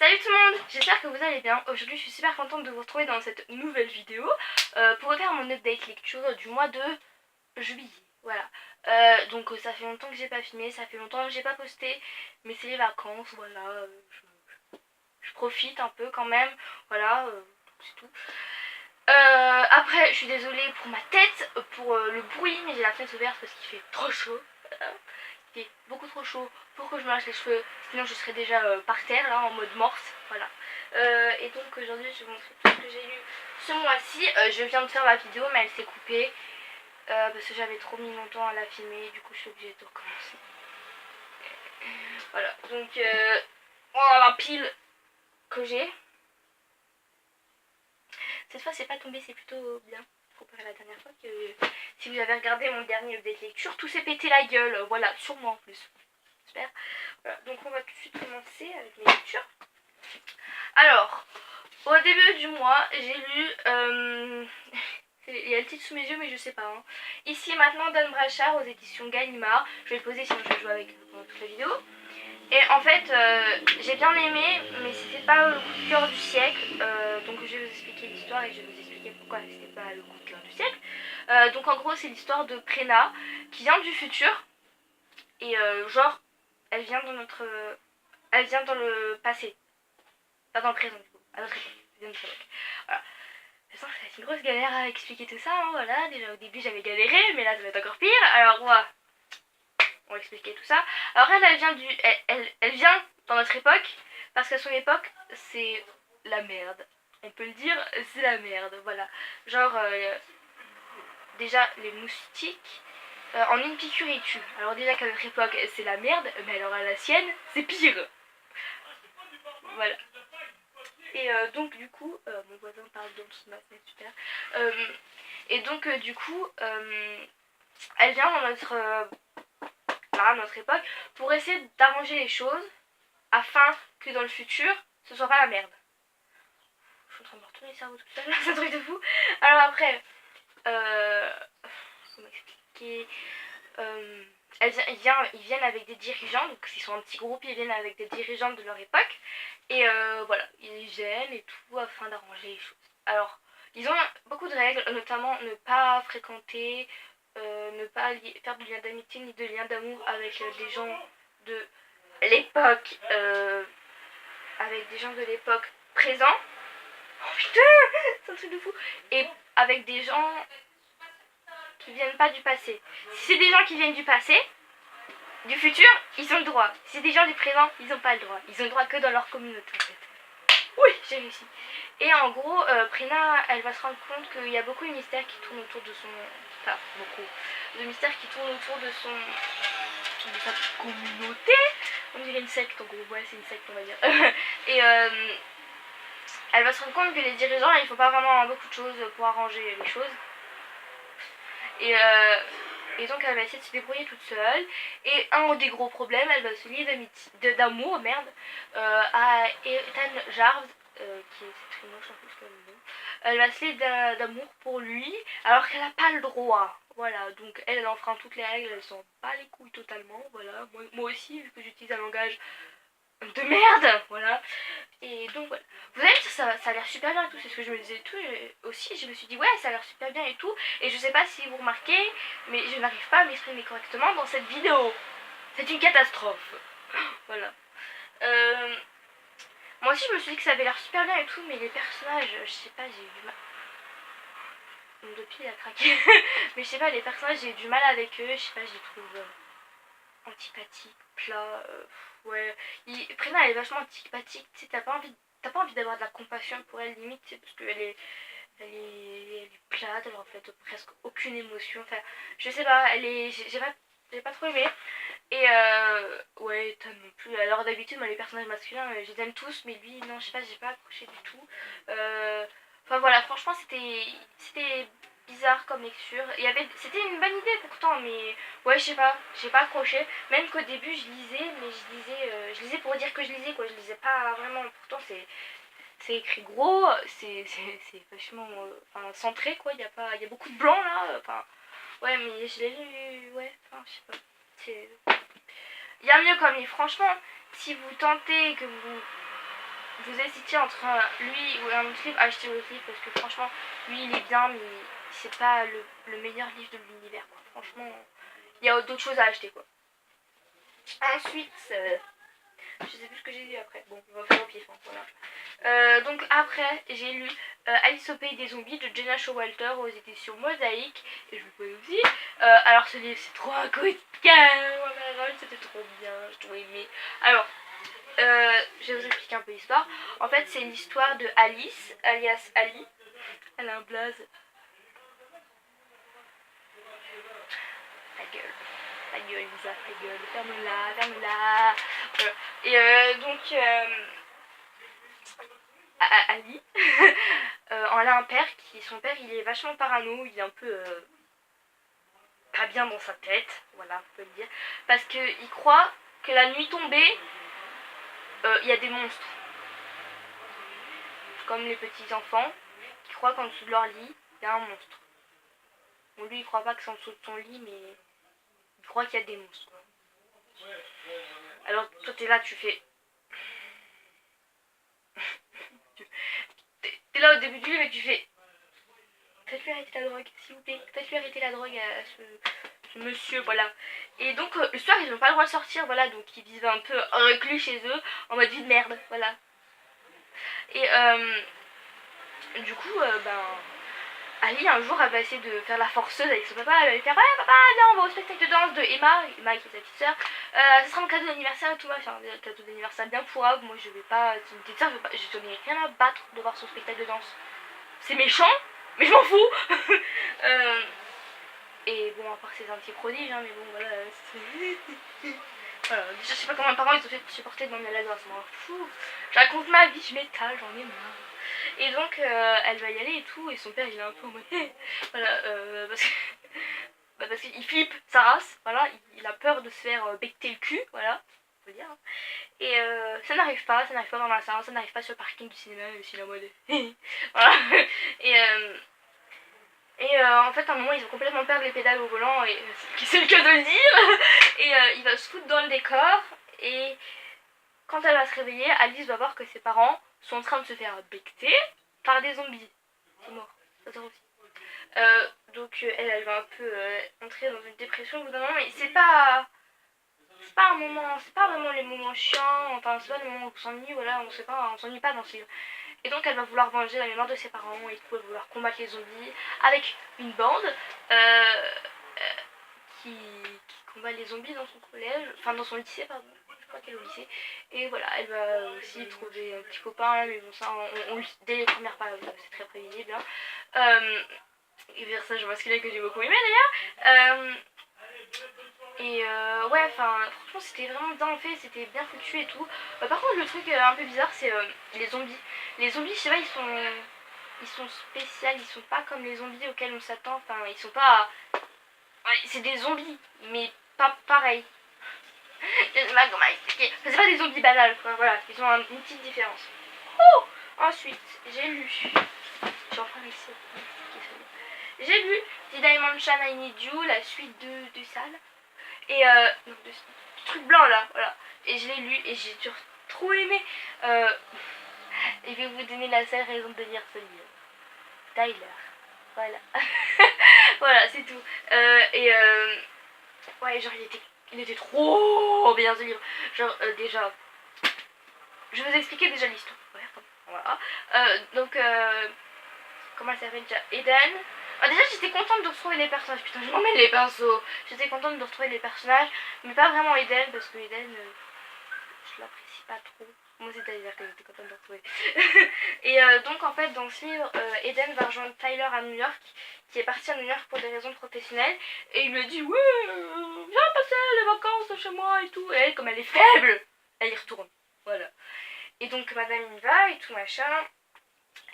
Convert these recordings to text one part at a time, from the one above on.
Salut tout le monde, j'espère que vous allez bien. Aujourd'hui je suis super contente de vous retrouver dans cette nouvelle vidéo pour refaire mon update lecture du mois de juillet. Voilà. Donc ça fait longtemps que j'ai pas filmé, ça fait longtemps que j'ai pas posté, mais c'est les vacances, voilà. Je profite un peu quand même, voilà, c'est tout. Après je suis désolée pour ma tête, pour le bruit, mais j'ai la fenêtre ouverte parce qu'il fait trop chaud. Il fait beaucoup trop chaud pour que je me lâche les cheveux, sinon je serais déjà par terre là en mode morse, voilà. Et donc aujourd'hui je vais vous montrer tout ce que j'ai lu ce mois-ci. Je viens de faire la vidéo mais elle s'est coupée parce que j'avais trop mis longtemps à la filmer, du coup je suis obligée de recommencer. Voilà, donc oh, la pile que j'ai. Cette fois c'est pas tombé, c'est plutôt bien comparé à la dernière fois que si vous avez regardé mon dernier update lecture, tout s'est pété la gueule, voilà, sur moi en plus. J'espère. Voilà, donc on va tout de suite commencer avec mes lectures. Alors, au début du mois, j'ai lu... il y a le titre sous mes yeux mais je sais pas. Hein. Ici et maintenant d'Anne Brachard aux éditions Gallimard. Je vais le poser sinon je vais jouer avec pendant toute la vidéo. Et en fait, j'ai bien aimé, mais c'était pas le coup de cœur du siècle. Donc je vais vous expliquer l'histoire et je vais vous expliquer pourquoi c'était pas le coup de cœur du siècle. Donc en gros, c'est l'histoire de Prena qui vient du futur. Et genre, elle vient dans notre... elle vient dans le passé. Pas dans le présent du coup, à notre époque. Elle vient de notre époque. Voilà. De toute façon, c'est une grosse galère à expliquer tout ça, hein, voilà. Déjà au début j'avais galéré, mais là ça va être encore pire. Alors on va expliquer tout ça. Alors elle vient du... Elle vient dans notre époque, parce qu'à son époque, c'est la merde. On peut le dire, c'est la merde, voilà. Genre, déjà les moustiques... en une piqûre ils tuent. Alors déjà qu'à notre époque c'est la merde, mais alors à la sienne c'est pire. Voilà. Et donc du coup, mon voisin parle dans ma fenêtre, super. Et donc du coup, elle vient dans notre époque pour essayer d'arranger les choses afin que dans le futur ce soit pas la merde. Je suis en train de me retourner le cerveau tout seul, c'est un truc de fou. Alors après, comment expliquer, ils viennent avec des dirigeants, donc ils sont un petit groupe, ils viennent avec des dirigeants de leur époque, et voilà, ils les gênent et tout afin d'arranger les choses. Alors, ils ont beaucoup de règles, notamment ne pas fréquenter, ne pas faire de lien d'amitié ni de lien d'amour avec des gens de l'époque, présent. Oh putain, c'est un truc de fou. Et avec des gens qui viennent pas du passé. Si c'est des gens qui viennent du passé, du futur, ils ont le droit. Si c'est des gens du présent, ils n'ont pas le droit. Ils ont le droit que dans leur communauté en fait. Oui, j'ai réussi. Et en gros, Prina, elle va se rendre compte qu'il y a beaucoup de mystères qui tournent autour de son... Enfin, beaucoup de mystères qui tournent autour de sa communauté. On dirait une secte en gros, ouais c'est une secte on va dire. Et elle va se rendre compte que les dirigeants, ils font pas vraiment beaucoup de choses pour arranger les choses. Et donc elle va essayer de se débrouiller toute seule. Et un des gros problèmes, elle va se lier d'amour, à Ethan Jarves, qui est très moche en plus comme nom. Elle va se lier d'amour pour lui, alors qu'elle n'a pas le droit. Voilà, donc elle enfreint toutes les règles, elle s'en bat les couilles totalement, voilà. Moi aussi, vu que j'utilise un langage de merde, voilà. Et donc voilà. Vous avez vu, ça a l'air super bien et tout, c'est ce que je me disais et tout. Et aussi, je me suis dit, ouais, ça a l'air super bien et tout. Et je sais pas si vous remarquez, mais je n'arrive pas à m'exprimer correctement dans cette vidéo. C'est une catastrophe. Voilà. Moi aussi, je me suis dit que ça avait l'air super bien et tout, mais les personnages, je sais pas, j'ai eu du mal. Mon deux pieds a craqué. Mais je sais pas, les personnages, j'ai eu du mal avec eux. Je sais pas, je les trouve antipathiques, plats. Ouais. Prina, elle est vachement antipathique. Tu sais, t'as pas envie d'avoir de la compassion pour elle, limite, parce qu'elle est. Elle est plate, elle reflète presque aucune émotion. Enfin, je sais pas, j'ai pas trop aimé. Et ouais, Tom non plus. Alors d'habitude, moi les personnages masculins, je les aime tous, mais lui, non, je sais pas, j'ai pas accroché du tout. Enfin voilà, franchement, c'était bizarre comme lecture. C'était une bonne idée pourtant, mais ouais, je sais pas, j'ai pas accroché. Même qu'au début, je lisais, mais je lisais pour dire que je lisais, quoi. Je lisais pas vraiment. Pourtant, c'est écrit gros, c'est vachement centré, quoi. Il y a beaucoup de blanc là. Enfin, ouais, mais je l'ai lu, ouais, enfin, je sais pas. Il y a mieux comme livre, franchement, si vous tentez que vous je vous ai cité entre lui ou un autre livre, achetez l'autre livre parce que franchement, lui il est bien, mais c'est pas le meilleur livre de l'univers. Franchement, il y a d'autres choses à acheter quoi. Ensuite, je sais plus ce que j'ai lu après. Bon, on va faire au pif, hein, voilà. Donc après, j'ai lu Alice au pays des zombies de Jenna Showalter aux éditions Mosaïque. Et je vous connais aussi. Alors ce livre, c'est trop un coup de cœur. C'était trop bien, j'ai trop aimé. Alors, je vais vous expliquer un peu l'histoire. En fait, c'est l'histoire de Alice, alias Ali. Elle a un blaze. Ta gueule. Ta gueule, Lisa, ta gueule. Ferme-la, ferme-la. Voilà. Et donc, Ali, elle a un père son père, il est vachement parano. Il est un peu pas bien dans sa tête. Voilà, on peut le dire. Parce qu'il croit que la nuit tombée, il y a des monstres. Comme les petits enfants qui croient qu'en dessous de leur lit, il y a un monstre. Bon, lui, il croit pas que c'est en dessous de son lit, mais il croit qu'il y a des monstres. Alors, toi, t'es là, tu fais... t'es là au début du livre et tu fais... Faites-lui arrêter la drogue, s'il vous plaît. Faites-lui arrêter la drogue à ce monsieur, voilà. Et donc, le soir, ils n'ont pas le droit de sortir, voilà. Donc, ils vivent un peu reclus chez eux, en mode vie de merde, voilà. Et du coup, Ali un jour elle va essayer de faire la forceuse avec son papa. Elle va lui faire ouais papa viens on va au spectacle de danse de Emma qui est sa petite soeur. Ce sera mon cadeau d'anniversaire et tout machin. Un cadeau d'anniversaire bien pourra. Moi je vais pas, c'est une petite soeur, je n'ai rien à battre de voir son spectacle de danse. C'est méchant mais je m'en fous. Et bon à part c'est un petit prodige hein, mais bon voilà. Voilà, déjà je sais pas comment mes parents ils ont fait pour supporter de m'emmener à la danse. Moi fou. Je raconte ma vie, je m'étale, j'en ai marre. Et donc elle va y aller et tout, et son père il est un peu en mode voilà, parce qu'il flippe sa race, voilà, il a peur de se faire becter le cul, voilà, faut dire. Et ça n'arrive pas dans la salle, ça n'arrive pas sur le parking du cinéma, il est en mode voilà. Et en fait à un moment ils ont complètement perdre les pédales au volant, et c'est le cas de le dire. Et il va se foutre dans le décor, et quand elle va se réveiller, Alice va voir que ses parents sont en train de se faire becter par des zombies. C'est mort, ça sort aussi. Donc elle va un peu entrer dans une dépression au bout d'un moment, mais c'est pas un moment, c'est pas vraiment les moments chiants, enfin c'est pas le moment où on s'ennuie, voilà, on s'ennuie pas dans ce livre. Et donc elle va vouloir venger la mémoire de ses parents et tout, elle va vouloir combattre les zombies avec une bande qui combat les zombies dans son collège, enfin dans son lycée pardon. Qu'elle est au lycée, et voilà, elle va aussi trouver un petit copain, mais bon ça dès les premières pages c'est très prévisible hein. Et personnage masculin que j'ai beaucoup aimé d'ailleurs. Ouais, enfin franchement c'était vraiment bien fait, c'était bien foutu et tout. Par contre le truc un peu bizarre c'est les zombies. Les zombies je sais pas, ils sont spéciaux, ils sont pas comme les zombies auxquels on s'attend, enfin ils sont pas... Ouais, c'est des zombies, mais pas pareil. Je sais pas comment expliquer. C'est pas des zombies banals, quoi. Voilà, ils ont une petite différence. Oh, ensuite, j'ai lu. Je suis en train d'essayer. J'ai lu The Dimension I Need You, la suite de Salle. Et donc de truc blanc là, voilà. Et je l'ai lu et j'ai trop aimé. Et je vais vous donner la seule raison de lire ce livre. Tyler. Voilà. Voilà, c'est tout. Ouais, genre il était trop bien ce livre. Genre déjà, je vais vous expliquer déjà l'histoire. Ouais, voilà. Donc, comment elle s'appelle déjà, Eden. Déjà j'étais contente de retrouver les personnages. Putain, je m'emmène les pinceaux. J'étais contente de retrouver les personnages, mais pas vraiment Eden parce que Eden, je l'apprécie pas trop. Moi c'est-à-dire que j'étais contente de retrouver. Et donc en fait dans ce livre, Eden va rejoindre Tyler à New York, qui est parti à New York pour des raisons professionnelles, et il me dit ouais viens passer les vacances chez moi et tout, et elle comme elle est faible elle y retourne, voilà. Et donc madame y va et tout machin,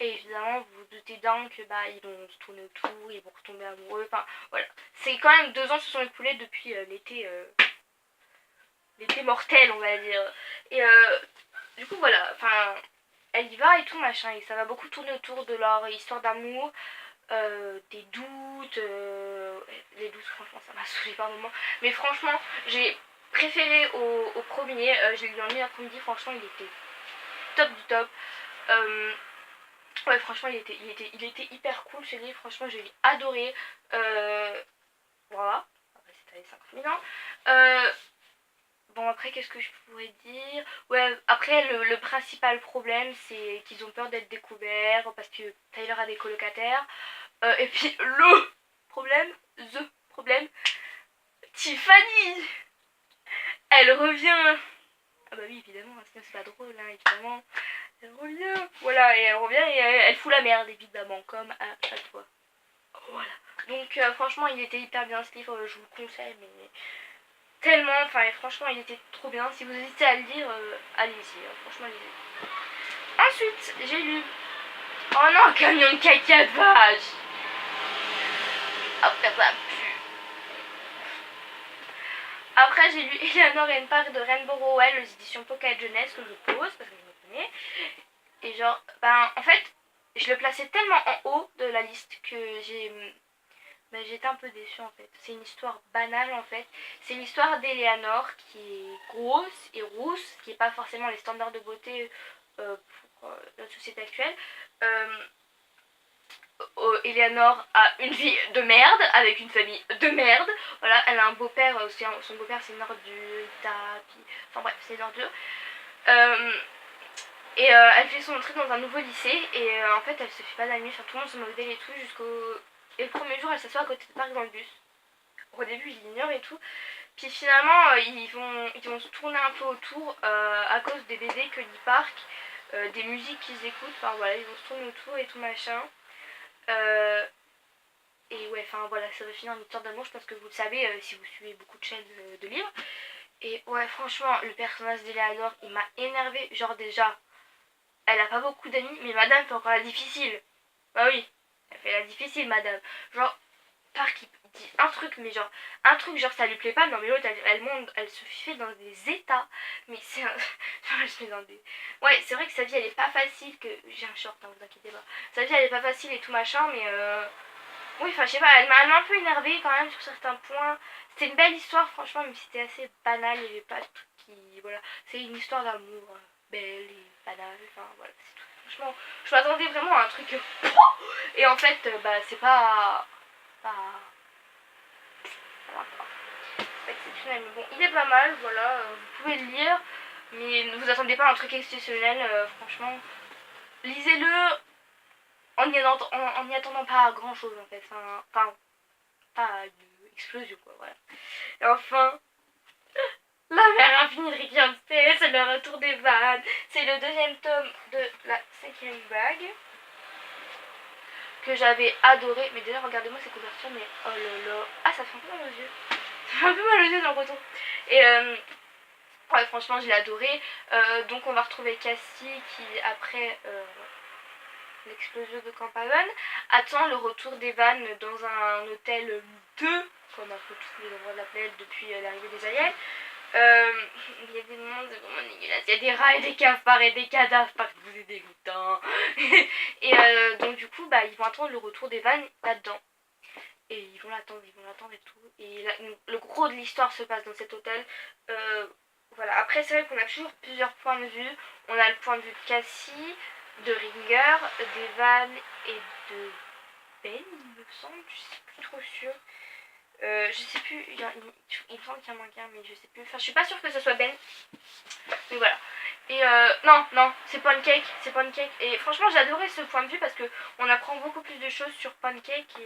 et évidemment vous vous doutez bien que ils vont se tourner autour, ils vont retomber amoureux, enfin voilà. C'est quand même 2 ans se sont écoulés depuis l'été mortel on va dire. Et du coup voilà, enfin elle y va et tout machin, et ça va beaucoup tourner autour de leur histoire d'amour, des doutes, les doutes franchement ça m'a saoulé par moments, mais franchement j'ai préféré au premier, je l'ai lu en une après-midi, franchement il était top du top. Ouais, franchement, il était hyper cool ce livre. Franchement, je l'ai adoré. Voilà. Après, c'était 50 000 ans. Bon, après, qu'est-ce que je pourrais dire? Ouais, après, le principal problème, c'est qu'ils ont peur d'être découverts parce que Tyler a des colocataires. Et puis, the problème, Tiffany, elle revient. Ah bah oui, évidemment, sinon c'est pas drôle, hein, évidemment. Elle revient. Voilà, et elle revient et elle fout la merde, évidemment, comme à chaque fois. Voilà. Donc, franchement, il était hyper bien ce livre, je vous le conseille, mais tellement, enfin, franchement, il était trop bien. Si vous hésitez à le lire, allez-y, franchement, allez-y. Ensuite, j'ai lu. Oh non, camion de caca de vache. Après, ça pue. Après, j'ai lu Eleanor and Park de Rainbow Rowell aux éditions Pocket Jeunesse que je pose parce que je me connais. Et genre, ben, en fait, je le plaçais tellement en haut de la liste que j'étais un peu déçue en fait. C'est une histoire banale en fait. C'est l'histoire d'Eleanor qui est grosse et rousse, qui n'est pas forcément les standards de beauté pour la société actuelle. Eleanor a une vie de merde avec une famille de merde. Voilà, elle a un beau-père aussi. Son beau-père c'est Norduta. Enfin bref, c'est Nordu. Elle fait son entrée dans un nouveau lycée et en fait elle se fait pas d'amis, enfin tout le monde se moque d'elle et tout et le premier jour elle s'assoit à côté de Park dans le bus. Au début il l'ignore et tout. Puis finalement ils vont se tourner un peu autour à cause des BD que lit Park, des musiques qu'ils écoutent, enfin voilà, ils vont se tourner autour et tout machin. Et ouais, enfin voilà, ça va finir en histoire d'amour, je pense que vous le savez si vous suivez beaucoup de chaînes de livres. Et ouais, franchement, le personnage d'Eleanor, il m'a énervé. Genre déjà, elle a pas beaucoup d'amis, mais madame fait encore la difficile. Bah oui, elle fait la difficile, madame. Genre, Park, il dit un truc, mais genre, un truc, genre, ça lui plaît pas. Non, mais l'autre, elle monte, elle se fait dans des états. Mais c'est un. Genre, je mets dans des. Ouais, c'est vrai que sa vie, elle est pas facile. J'ai un short, hein, vous inquiétez pas. Sa vie, elle est pas facile et tout machin, mais oui, enfin, je sais pas, elle m'a un peu énervée quand même sur certains points. C'était une belle histoire, franchement, mais c'était assez banal. Il n'y avait pas tout qui. Voilà. C'est une histoire d'amour belle et banale. Enfin, voilà, c'est tout. Franchement, je m'attendais vraiment à un truc. Et en fait, bah, c'est pas. Pas. Voilà, pas exceptionnel. Mais bon, il est pas mal, voilà. Vous pouvez le lire, mais ne vous attendez pas à un truc exceptionnel, franchement. Lisez-le en n'y attendant pas à grand chose en fait. Enfin, pas une explosion quoi, voilà. Et enfin, la mer infinie de Rick Yancey, c'est le retour des vannes. C'est le deuxième tome de la 5e vague que j'avais adoré. Mais déjà, regardez-moi ces couvertures, mais oh là là. Ah, ça fait un peu mal aux yeux. Ça fait un peu mal aux yeux dans le retour. Et ouais, franchement, je l'ai adoré. Donc, on va retrouver Cassie qui, après l'explosion de Camp Haven, attend le retour d'Evan dans un hôtel 2, comme un peu tous les endroits de la planète depuis l'arrivée des aliens. Il y a des mondes vraiment dégueulasses. Il y a des rats et des cafards et des cadavres, parce que vous êtes dégoûtant. Et donc du coup, bah, ils vont attendre le retour d'Evan là-dedans. Et ils vont l'attendre et tout. Et là, le gros de l'histoire se passe dans cet hôtel. Voilà. Après, c'est vrai qu'on a toujours plusieurs points de vue. On a le point de vue de Cassie, de Ringer, d'Evan et de Ben, il me semble. Je suis plus trop sûre. Je sais plus, il me semble qu'il y en manque un, mais je sais plus. Enfin, je suis pas sûre que ce soit Ben. Mais voilà. Et non, c'est Pancake. Et franchement, j'ai adoré ce point de vue parce que on apprend beaucoup plus de choses sur Pancake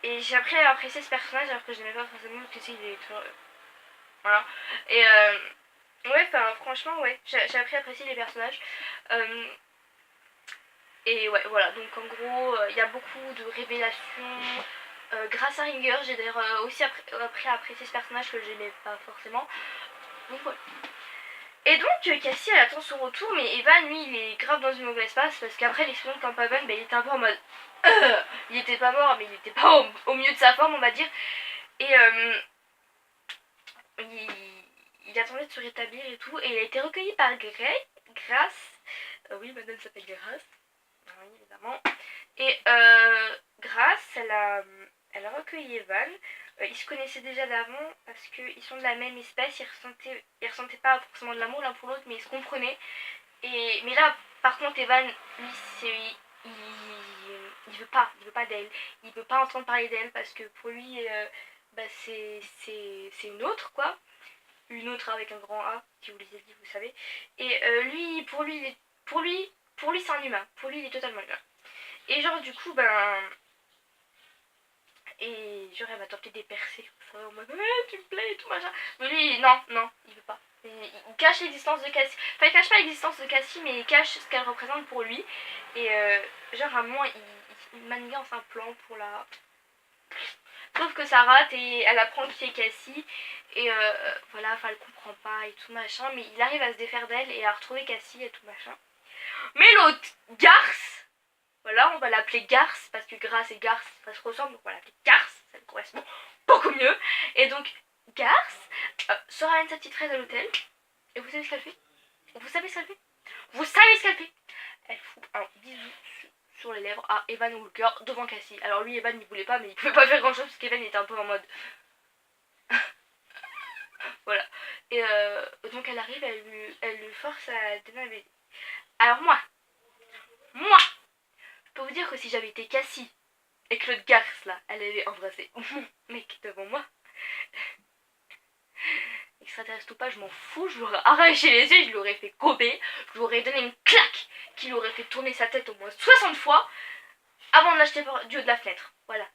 et j'ai appris à apprécier ce personnage alors que je n'aimais pas forcément parce que c'est il est voilà. Et ouais, enfin, franchement, ouais, j'ai appris à apprécier les personnages. Et ouais, voilà. Donc en gros, il y a beaucoup de révélations. Grâce à Ringer, j'ai d'ailleurs aussi appris à apprécier ce personnage que j'aimais pas forcément. Donc voilà. Et donc Cassie elle attend son retour, mais Evan lui il est grave dans une mauvaise passe parce qu'après l'explosion de Camp Haven, il était un peu en mode il était pas mort mais il était pas au mieux de sa forme on va dire. Et il attendait de se rétablir et tout, et il a été recueilli par Grace. Oui, madame s'appelle Grace. Oui, évidemment. Et Grace, elle a recueilli Evan. Ils se connaissaient déjà d'avant parce qu'ils sont de la même espèce. Ils ressentaient pas forcément de l'amour l'un pour l'autre, mais ils se comprenaient. Mais là, par contre, Evan, lui, il veut pas d'elle. Il veut pas entendre parler d'elle parce que pour lui, bah, c'est une autre, quoi. Une autre avec un grand A, si vous les avez dit, vous savez. Et lui, pour lui, c'est un humain. Pour lui, il est totalement humain. Et genre, du coup, ben... Et genre, elle va tenter des percées comme ça, en mode tu me plais et tout machin. Mais lui, non, il veut pas. Il cache l'existence de Cassie. Enfin, il cache pas l'existence de Cassie, mais il cache ce qu'elle représente pour lui. Et genre, à un moment, il manigance un plan pour la... Sauf que ça rate et elle apprend qui est Cassie. Et voilà, enfin, elle comprend pas et tout machin. Mais il arrive à se défaire d'elle et à retrouver Cassie et tout machin. Mais l'autre, Garce, voilà, on va l'appeler Garce, parce que Grace et Garce, ça se ressemble, donc on va l'appeler Garce, ça correspond beaucoup mieux. Et donc, Garce se ramène sa petite fraise à l'hôtel, et vous savez ce qu'elle fait? Vous savez ce qu'elle fait? Vous savez ce qu'elle fait? Elle fout un bisou sur les lèvres à Evan Walker devant Cassie. Alors lui, Evan, il voulait pas, mais il pouvait pas faire grand chose, parce qu'Evan était un peu en mode... voilà. Et donc elle arrive, elle lui force à donner un baiser. Alors moi, je peux vous dire que si j'avais été Cassie et que l'autre garce là, elle avait embrassé mon mec devant moi, extraterrestre ou pas, je m'en fous, je lui aurais arraché les yeux, je lui aurais fait gober, je lui aurais donné une claque qui lui aurait fait tourner sa tête au moins 60 fois avant de l'acheter du haut de la fenêtre. Voilà.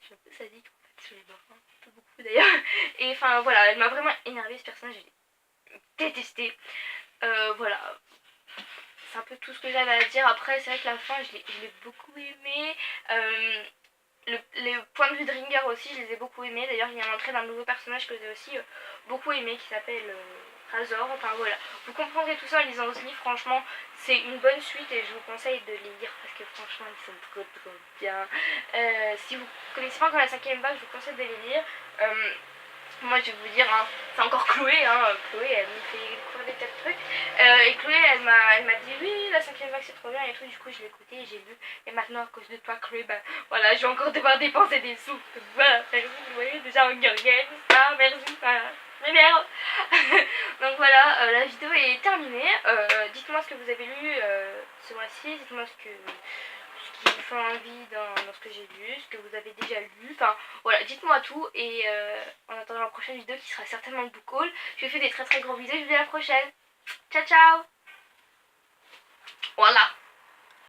Je suis un peu sadique en fait, je les barre un peu beaucoup d'ailleurs. Et enfin voilà, elle m'a vraiment énervée ce personnage, je l'ai détesté. Voilà. C'est un peu tout ce que j'avais à dire. Après, c'est vrai que la fin, je l'ai beaucoup aimé. Les points de vue de Ringer aussi, je les ai beaucoup aimés. D'ailleurs, il y a l'entrée d'un nouveau personnage que j'ai aussi beaucoup aimé qui s'appelle Razor. Enfin voilà, vous comprendrez tout ça en lisant aussi. Franchement, c'est une bonne suite et je vous conseille de les lire parce que franchement, ils sont trop trop bien. Si vous connaissez pas encore la 5ème vague, je vous conseille de les lire. Moi je vais vous dire, hein, c'est encore Chloé, Chloé elle me fait découvrir des tas de trucs. Et Chloé elle m'a dit oui la 5ème vague c'est trop bien et tout, du coup je l'ai écouté et j'ai lu. Et maintenant à cause de toi Chloé, bah voilà, je vais encore devoir dépenser des sous. Voilà, merci, vous voyez déjà Hunger Games, merci, voilà. Mais merde. Donc voilà, la vidéo est terminée. Dites-moi ce que vous avez lu ce mois-ci, dites-moi ce qui vous fait envie dans ce que j'ai lu, ce que vous avez déjà lu, enfin voilà, dites-moi tout et en attendant la prochaine vidéo qui sera certainement le book haul, je vous fais des très très gros bisous, je vous dis à la prochaine, ciao ciao, voilà.